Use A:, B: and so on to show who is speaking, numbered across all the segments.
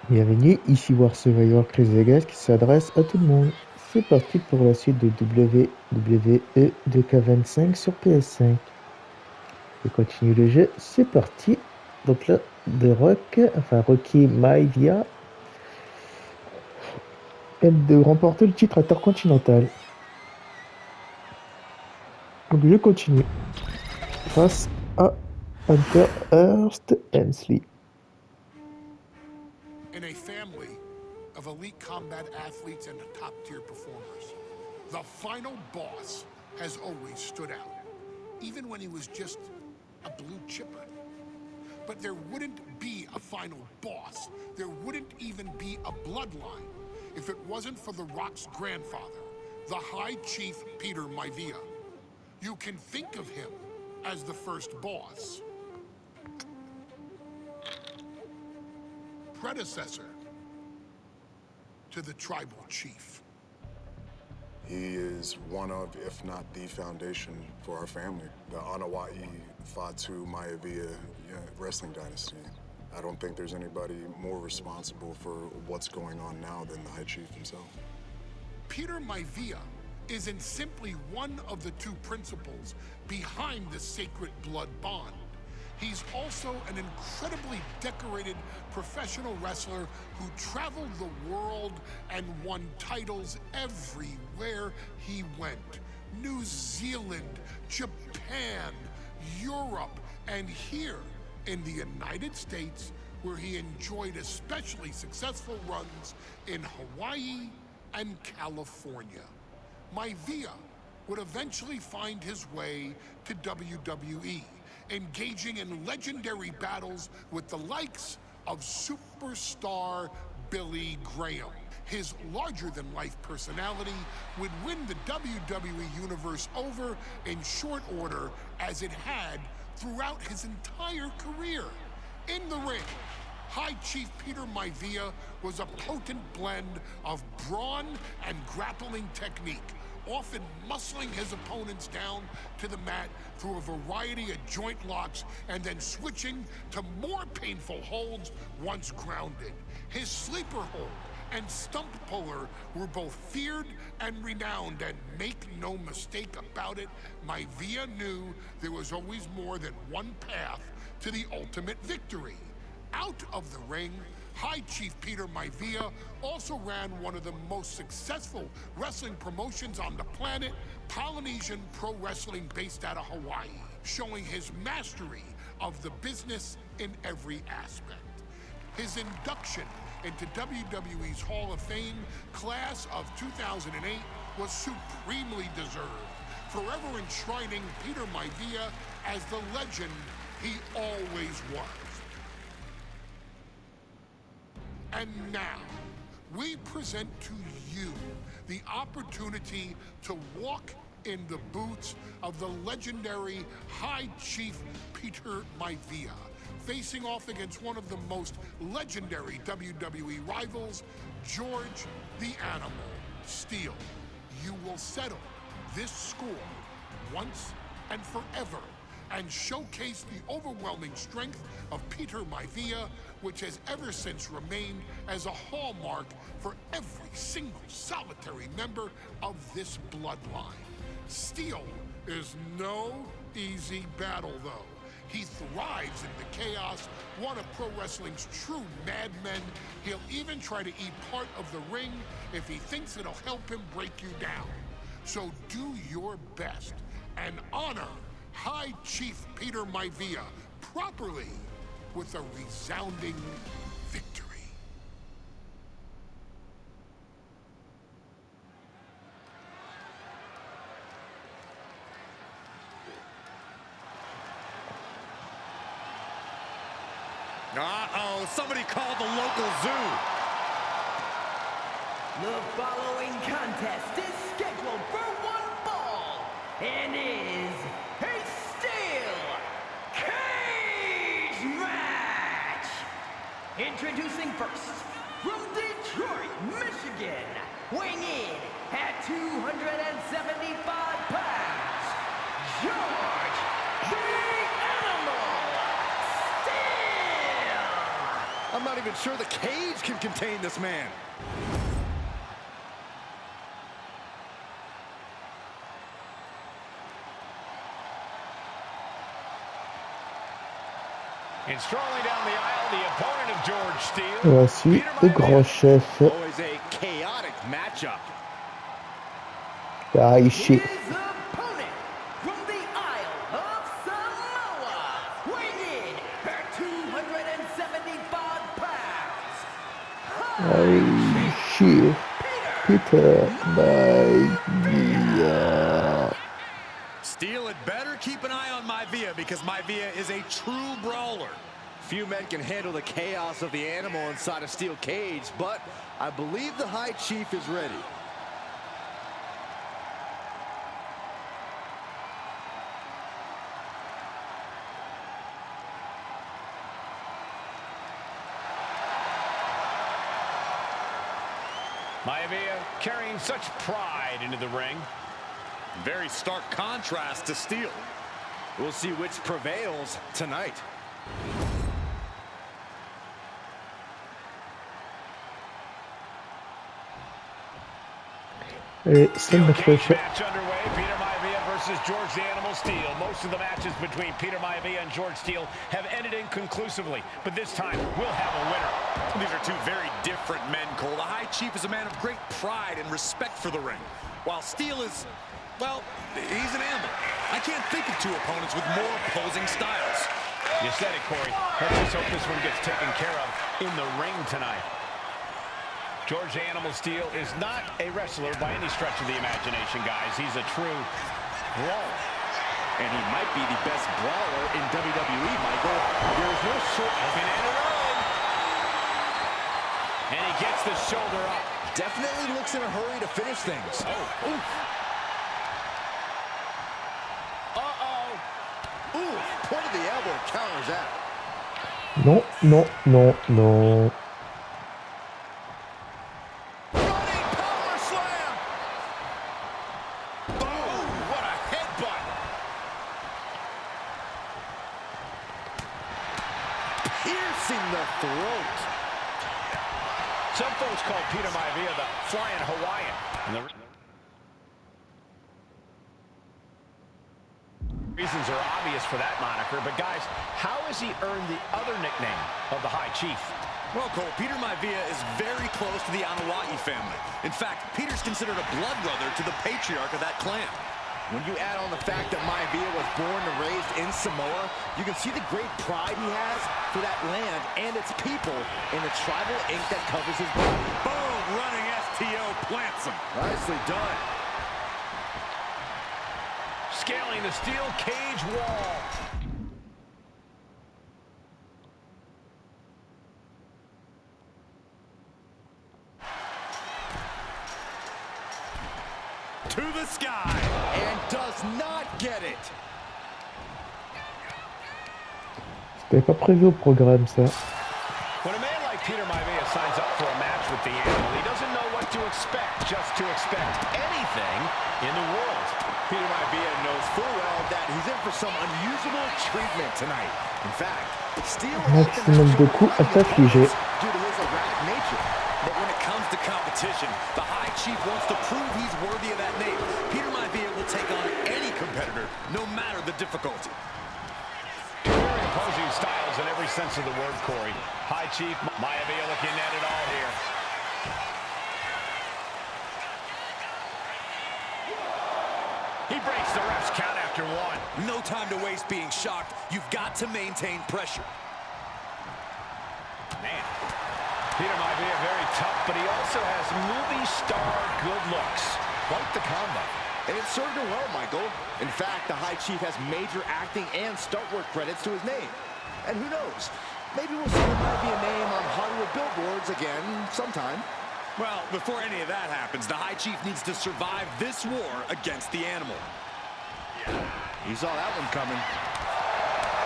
A: Bienvenue, ici War Survivor Chris Vegas qui s'adresse à tout le monde. C'est parti pour la suite de WWE 2K25 sur PS5. Je continue le jeu, c'est parti. Donc là, Rocky Maivia aide de remporter le titre intercontinental. Donc je continue face à Hunter Hearst Helmsley.
B: In a family of elite combat athletes and top-tier performers, the final boss has always stood out, even when he was just a blue chipper. But there wouldn't be a final boss. There wouldn't even be a bloodline if it wasn't for The Rock's grandfather, the High Chief Peter Maivia. You can think of him as the first boss. Predecessor to the tribal chief.
C: He is one of, if not the foundation for our family, the Anawa'i Fatu Maivia wrestling dynasty. I don't think there's anybody more responsible for what's going on now than the High Chief himself.
B: Peter Maivia isn't simply one of the two principals behind the sacred blood bond. He's also an incredibly decorated professional wrestler who traveled the world and won titles everywhere he went. New Zealand, Japan, Europe, and here in the United States, where he enjoyed especially successful runs in Hawaii and California. Maivia would eventually find his way to WWE, engaging in legendary battles with the likes of superstar Billy Graham. His larger-than-life personality would win the WWE Universe over in short order, as it had throughout his entire career. In the ring, High Chief Peter Maivia was a potent blend of brawn and grappling technique, often muscling his opponents down to the mat through a variety of joint locks and then switching to more painful holds once grounded. His sleeper hold and stump puller were both feared and renowned, and make no mistake about it, Maivia knew there was always more than one path to the ultimate victory. Out of the ring, High Chief Peter Maivia also ran one of the most successful wrestling promotions on the planet, Polynesian Pro Wrestling, based out of Hawaii, showing his mastery of the business in every aspect. His induction into WWE's Hall of Fame class of 2008 was supremely deserved, forever enshrining Peter Maivia as the legend he always was. And now, we present to you the opportunity to walk in the boots of the legendary High Chief Peter Maivia, facing off against one of the most legendary WWE rivals, George the Animal Steele. You will settle this score once and forever, and showcase the overwhelming strength of Peter Maivia, which has ever since remained as a hallmark for every single solitary member of this bloodline. Steele is no easy battle, though. He thrives in the chaos, one of pro wrestling's true madmen. He'll even try to eat part of the ring if he thinks it'll help him break you down. So do your best and honor High Chief Peter Maivia properly with a resounding victory.
D: Uh-oh, somebody called the local zoo.
E: The following contest is scheduled for one fall and is a steel cage match. Introducing first, from Detroit, Michigan, weighing in at 275 pounds, George the Animal Steele.
D: I'm not even sure the cage can contain this man.
F: And strolling down the aisle, the opponent of George Steele.
A: Voici le grand chef.
D: Always a chaotic matchup.
A: Ah, il
E: His
A: chie.
E: opponent from the Isle of Samoa, weighing in at 275 pounds.
A: Ah, il chie. Peter Maivia.
D: Steele had better keep an eye on Maivia because Maivia is a true brawler. Few men can handle the chaos of the animal inside a steel cage, but I believe the High Chief is ready.
F: Maivia carrying such pride into the ring.
D: Very stark contrast to Steele. We'll see which prevails tonight.
A: C'est notre
F: Cage
A: chef.
F: match underway. Peter Maivia versus George the Animal Steele. Most of the matches between Peter Maivia and George Steele have ended inconclusively, but this time we'll have a winner.
D: These are two very different men, Cole. The High Chief is a man of great pride and respect for the ring, while Steele is, well, he's an animal. I can't think of two opponents with more opposing styles.
F: You said it, Corey. Let's just hope this one gets taken care of in the ring tonight. George the Animal Steele is not a wrestler by any stretch of the imagination, guys. He's a true brawler.
D: And he might be the best brawler in WWE, Michael. There's no short
F: Looking at it on. And he gets the shoulder up.
D: Definitely looks in a hurry to finish things.
F: Oh, oof.
D: Ooh, point of the elbow counters that.
A: Non, non, non, non.
D: Running power slam. Boom, what a headbutt. Piercing the throat.
F: Some folks call Peter Maivia the Flying Hawaiian. And the reasons are obvious for that moniker, but guys, how has he earned the other nickname of the High Chief?
D: Well, Cole, Peter Maivia is very close to the Anawa'i family. In fact, Peter's considered a blood brother to the patriarch of that clan. When you add on the fact that Maivia was born and raised in Samoa, you can see the great pride he has for that land and its people in the tribal ink that covers his body. Boom! Running STO plants him. Nicely done.
F: Scaling the steel cage wall.
D: To the sky, and does not get it.
A: C'était pas prévu au programme, ça.
F: When a man like Peter Maivia signs up for a match with the animal, he doesn't know what to expect, just to expect anything in the world.
D: Peter Maivia knows full well that he's in for some unusual treatment tonight. In fact, Steele
A: Maximum de coups à t'affliger.
D: due to his erratic nature. But when it comes to competition, the High Chief wants to prove he's worthy of that name. Peter Maivia will take on any competitor, no matter the difficulty.
F: Very opposing styles in every sense of the word, Corey. High Chief Maivia looking at it all here. He breaks the ref's count after one.
D: No time to waste being shocked. You've got to maintain pressure.
F: Man, Peter Maivia very tough, but he also has movie star good looks. Quite the combo.
D: And it served him well, Michael. In fact, the High Chief has major acting and stunt work credits to his name. And who knows? Maybe we'll see the Maivia name on Hollywood billboards again sometime. Well, before any of that happens, the High Chief needs to survive this war against the animal. He saw that one coming.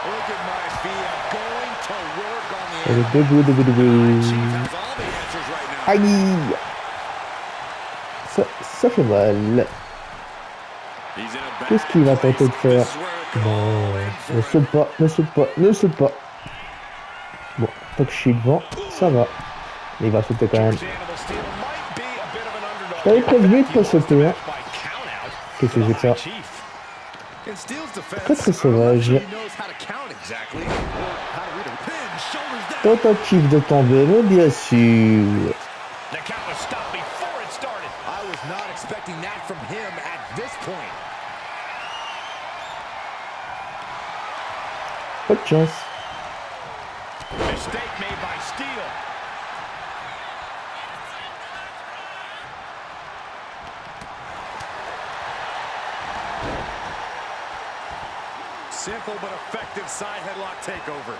D: Look at Maivia going to work on the
A: Et le
D: animal.
A: debout, debout, debout.
D: Chief has all the answers right now.
A: Aïe! Ça fait mal.
D: He's in a bad
A: Qu'est-ce qu'il va tenter de
D: place.
A: faire?
D: This is where it could
A: Non,
D: all end for
A: ne
D: him.
A: saute pas, ne saute pas, ne saute pas. Bon, Tant que je suis devant, ça va. Mais il va sauter quand même.
F: George Animal Steele might be a bit of an underdog.
A: Je t'avais
F: The
A: prévenu
F: fact
A: de
F: he
A: pas
F: lost the
A: sauter, hein.
F: match by countout
A: Qu'est-ce
F: to
A: que
F: the
A: c'est que ça?
F: High Chief.
D: In Steele's defense,
A: Très très
D: I'm not
A: sauvage.
D: sure he knows how to count exactly, or how to read a pin, shoulders down.
A: Tentative de tomber, mais bien sûr.
F: The count was stopped before it started.
D: I was not expecting that from him at this point.
A: Pas de chance.
F: Mistake made by Steele.
D: Simple but effective side headlock takeover.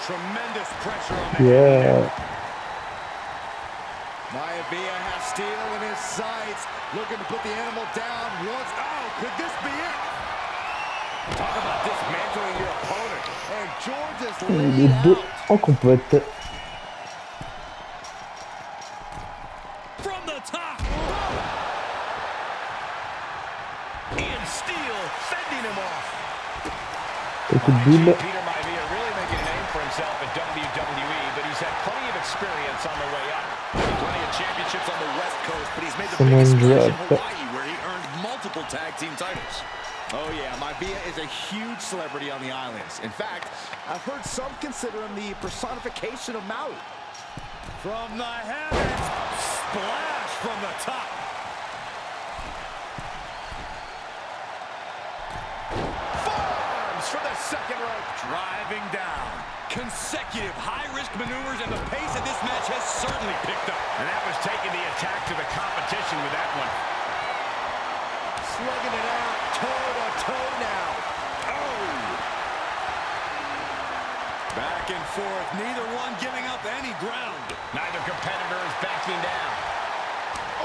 D: Tremendous pressure on the
A: Yeah.
D: Maivia has Steele in his sights, looking to put the animal down once. Oh, could this be it? Talk about dismantling your opponent. And George is
A: Les
D: laid
A: deux
D: out.
A: en compote.
F: From the top. Ian Steele fending him off.
A: Écoute, Bill.
F: Peter Maivia really making a name for himself at WWE, but he's had plenty of experience on the way up.
D: Plenty of championships on the West Coast, but he's made the
A: Someone
D: biggest splash in
A: drop.
D: Hawaii, where he earned multiple tag team titles. Oh yeah, Maivia is a huge celebrity on the islands. In fact, I've heard some consider him the personification of Maui. From the heavens, splash from the top. Forearms for the second rope, driving down. Consecutive high-risk maneuvers, and the pace of this match has certainly picked up.
F: And that was taking the attack to the competition with that one.
D: Slugging it out, toe-to-toe now. Oh! Back and forth, neither one giving up any ground.
F: Neither competitor is backing down.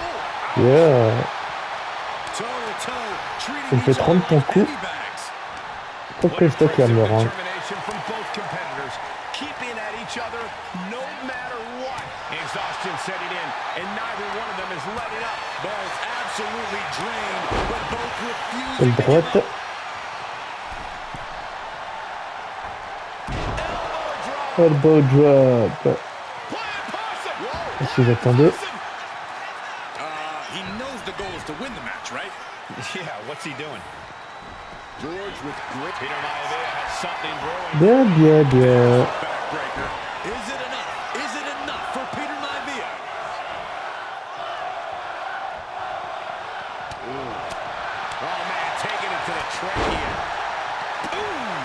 D: Oh!
A: Yeah.
D: Toe-to-toe, treating
A: Il me fait
D: each other
A: 30
D: like
A: coups.
D: penny bags.
A: Trop que c'est qui va me le rendre.
F: Determination from both competitors, keeping at each other no matter what. Exhaustion setting in, and neither one of them is letting up.
D: Both absolutely drained, but both refusing
A: Quelle
D: to give
A: droite.
D: up.
A: Elbow drop.
D: Play it possum. Whoa,
A: Est-ce que j'attendais?
D: He knows the goal is to win the match, right?
F: Yeah, what's he doing?
D: George with grit.
F: Peter Maivia has something brewing.
A: Bien, bien, bien.
D: Backbreaker. Is it enough? Is it enough for Peter Maivia?
F: Oh, man, taking it to the trachea.
D: Ooh,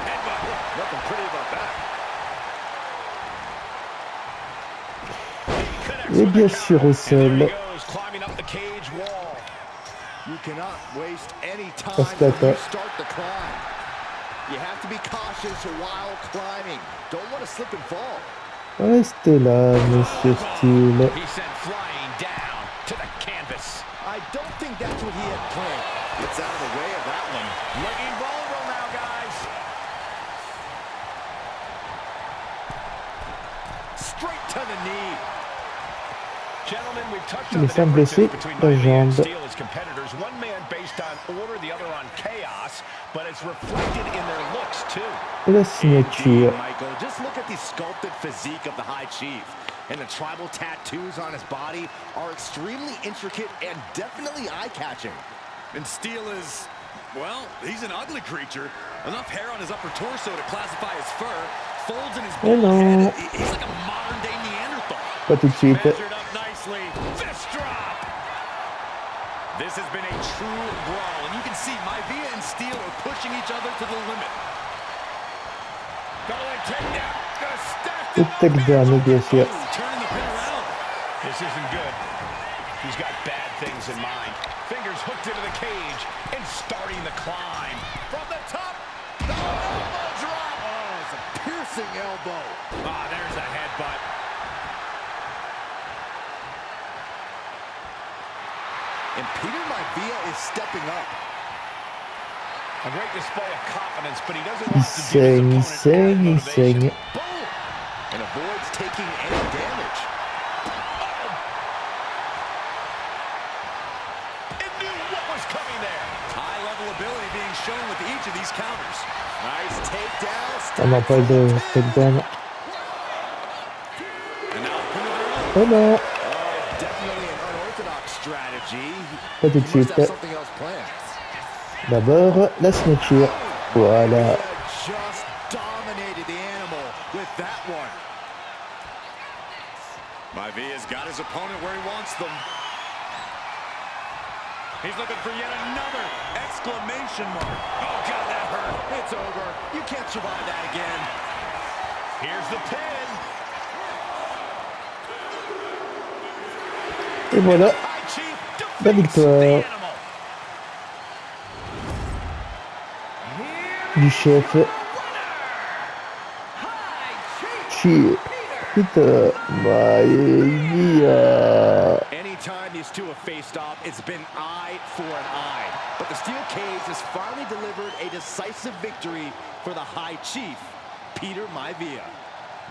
D: headbutt. Nothing pretty about that.
A: Et bien sûr au
F: And there he
A: sol.
F: goes, climbing up the cage wall.
D: You cannot waste any time
A: Parce
D: when
A: que-
D: you start the climb. You have to be cautious while climbing. Don't want to slip and fall.
A: Restez là, monsieur Steele.
F: He sent flying down to the canvas.
D: I don't think that's what he had planned. Gets out of the way of that one.
F: Looking vulnerable now, guys.
D: Straight to the knee.
F: Gentlemen, we've touched
A: Il
F: on the
A: semble
F: differences
A: blessé
F: between
A: la
F: Maivia and
A: jambe.
F: Steele as competitors. One man based on order, the other on chaos, but it's reflected in their looks, too.
A: Et la signature.
D: Michael, just look at the sculpted physique of the High Chief. And the tribal tattoos on his body are extremely intricate and definitely eye-catching. And Steele is, well, he's an ugly creature. Enough hair on his upper torso to classify as fur. Folds in his
A: Mais
D: bald
A: non.
D: head. He's like a modern-day Neanderthal.
A: Pas tout de suite.
F: Measured up nicely. Fist drop.
D: This has been a true brawl, and you can see Maivia and Steele are pushing each other to the limit.
F: Going takedown. Gonna stack
A: Le
F: them up.
A: takedown, bien sûr.
D: Turning the pin around.
F: This isn't good. He's got bad things in mind. Fingers hooked into the cage and starting the climb.
D: From the top. No elbow drop. Oh, it's a piercing elbow.
F: Ah, there's a headbutt.
D: And Peter Maivia is stepping up.
F: A great display of confidence, but he doesn't
A: Il
F: want to give
A: saigne, il
F: his
A: saigne, il
F: opponent added
A: saigne.
F: motivation.
D: Boom. And avoids taking any damage.
F: And knew what was was coming there.
D: High-level ability being shown with each of these counters. Nice takedown.
A: On n'a pas de takedown. Oh non,
D: Definitely an unorthodox strategy.
A: pas tout de
D: He must
A: suite.
D: have something else planned.
A: D'abord, la ceinture. Voilà.
D: Just dominated the animal with that one.
G: Maivia's got his opponent where he wants them. He's looking for yet another exclamation mark. Oh, God, that hurt.
D: It's over. You can't survive that again.
F: Here's the pin.
A: Et voilà,
F: High Chief
A: la
F: defeats the
A: victoire
F: animal.
A: du chef Chief Peter Maivia.
D: Anytime these two have faced off, it's been eye for an eye. But the steel cage has finally delivered a decisive victory for the High Chief, Peter Maivia.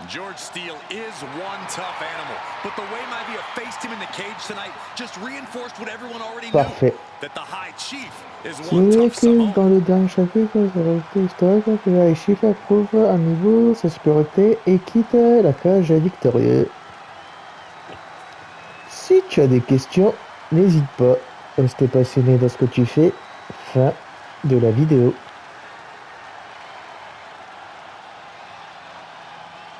G: George Steele is one tough animal, but the way Maivia faced him in the cage tonight just reinforced what everyone already
A: Parfait.
G: knew, that the High Chief is
A: C'est
G: one
A: vrai
G: tough
A: que
G: Samoan.
A: dans le dernier chapitre, ça aurait été historique que la Chief approuve à nouveau sa supériorité et quitte la cage victorieux. Si tu as des questions, n'hésite pas. Restez passionné dans ce que tu fais. Fin de la vidéo.